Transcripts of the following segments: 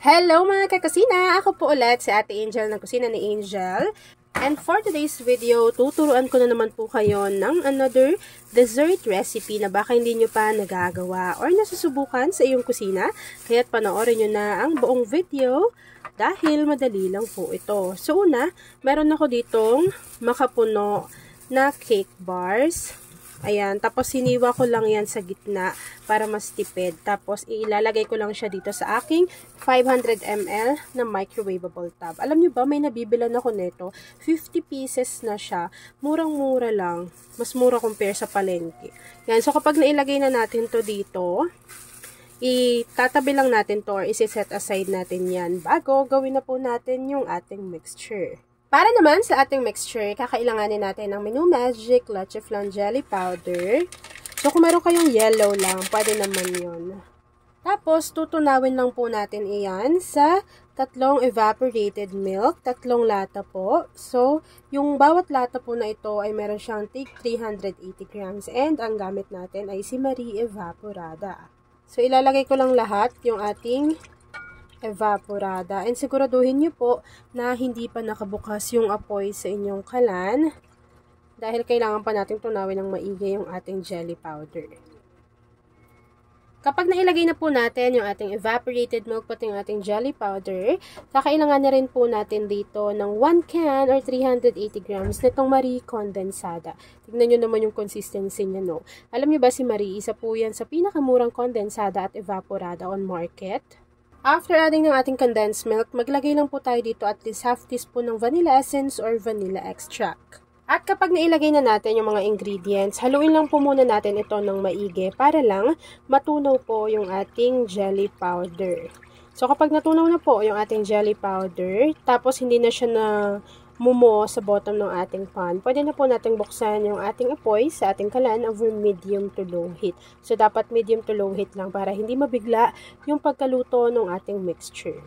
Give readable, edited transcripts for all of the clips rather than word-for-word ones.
Hello mga kakusina! Ako po ulit si Ate Angel ng Kusina ni Angel. And for today's video, tuturuan ko na naman po kayo ng another dessert recipe na baka hindi nyo pa nagagawa or nasusubukan sa iyong kusina. Kaya't panoorin nyo na ang buong video dahil madali lang po ito. So una, meron ako ditong makapuno na cake bars. Ayan, tapos hiniwa ko lang yan sa gitna para mas tipid. Tapos ilalagay ko lang siya dito sa aking 500 ml na microwavable tub. Alam nyo ba, may nabibilan ako nito. 50 pieces na siya. Murang-mura lang. Mas mura compare sa palengke. Yan, so kapag nailagay na natin to dito, itatabi lang natin to or isi-set aside natin yan bago gawin na po natin yung ating mixture. Para naman sa ating mixture, kakailanganin natin ng Menu Magic Leche Flan Jelly Powder. So, kung meron kayong yellow lang, pwede naman yun. Tapos, tutunawin lang po natin iyan sa 3 evaporated milk, 3 lata po. So, yung bawat lata po na ito ay meron siyang 380 grams. And ang gamit natin ay si Marie Evaporada. So, ilalagay ko lang lahat yung ating evaporada. And siguraduhin nyo po na hindi pa nakabukas yung apoy sa inyong kalan dahil kailangan pa natin tunawin ng maigi yung ating jelly powder. Kapag nailagay na po natin yung ating evaporated milk pati yung ating jelly powder, kakailangan na rin po natin dito ng 1 can or 380 grams nitong Marie Condensada. Tignan nyo naman yung consistency niya, no? Alam nyo ba si Marie, isa po yan sa pinakamurang condensada at evaporada on market. After adding ng ating condensed milk, maglagay lang po tayo dito at least half teaspoon ng vanilla essence or vanilla extract. At kapag nailagay na natin yung mga ingredients, haluin lang po muna natin ito ng maigi para lang matunaw po yung ating jelly powder. So kapag natunaw na po yung ating jelly powder, tapos hindi na siya na mumo sa bottom ng ating pan, pwede na po natin buksan yung ating apoy sa ating kalan over medium to low heat. So, dapat medium to low heat lang para hindi mabigla yung pagkaluto ng ating mixture.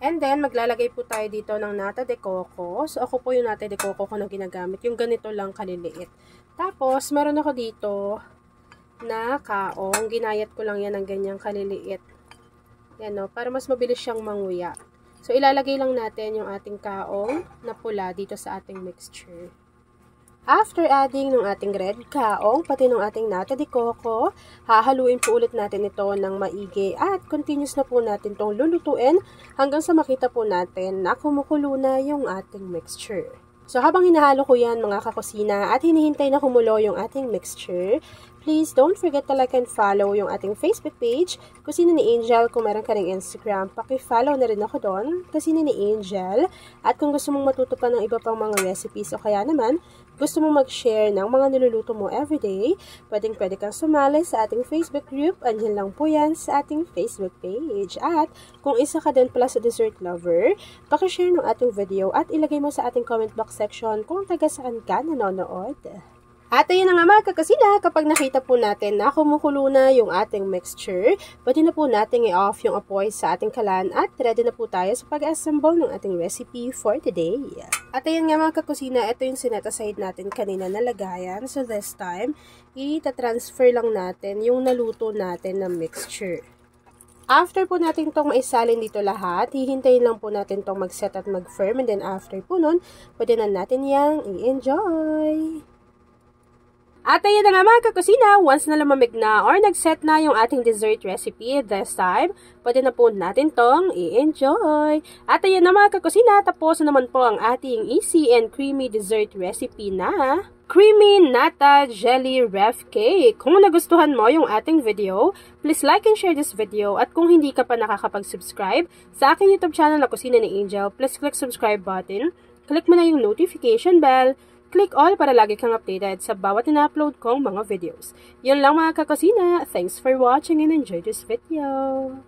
And then, maglalagay po tayo dito ng nata de coco. So, ako po yung nata de coco ko na ginagamit. Yung ganito lang kaliliit. Tapos, meron ako dito na kaong. Ginayat ko lang yan ng ganyang kaliliit. Yan o, para mas mabilis siyang manguya. So, ilalagay lang natin yung ating kaong na pula dito sa ating mixture. After adding ng ating red kaong, pati ng ating nata de coco, hahaluin po ulit natin ito ng maigi at continuous na po natin itong lulutuin hanggang sa makita po natin na kumukulo na yung ating mixture. So, habang hinahalo ko yan mga kakusina at hinihintay na kumulo yung ating mixture, please don't forget to like and follow yung ating Facebook page, Kusina ni Angel. Kung meron ka ring Instagram, paki-follow na rin ako doon, Kusina ni Angel. At kung gusto mong matuto pa ng iba pang mga recipes o kaya naman, gusto mong mag-share ng mga niluluto mo everyday, pwede kang sumali sa ating Facebook group. Andyan lang po yan sa ating Facebook page. At kung isa ka din pala sa dessert lover, paki-share ng ating video at ilagay mo sa ating comment box section kung taga saan ka nanonood. At ayun na nga mga kakusina, kapag nakita po natin na kumukulo na yung ating mixture, pwede na po natin i-off yung apoy sa ating kalan at ready na po tayo sa pag-assemble ng ating recipe for today. At ayun nga mga kakusina, ito yung sinet aside natin kanina na lagayan. So this time, ita-transfer lang natin yung naluto natin na mixture. After po natin itong maisalin dito lahat, hihintayin lang po natin itong mag-set at mag-firm. And then after po nun, pwede na natin yang i-enjoy. At ayun na nga mga kakusina, once na lumamig na or nag-set na yung ating dessert recipe this time, pwede na po natin tong i-enjoy. At ayun na mga kakusina, tapos na naman po ang ating easy and creamy dessert recipe na Creamy Nata Jelly Ref Cake. Kung nagustuhan mo yung ating video, please like and share this video. At kung hindi ka pa nakakapag-subscribe sa aking YouTube channel na Kusina ni Angel, please click subscribe button, click mo na yung notification bell, click all para lagi kang updated sa bawat ina-upload kong mga videos. Yun lang mga kakusina. Thanks for watching and enjoy this video.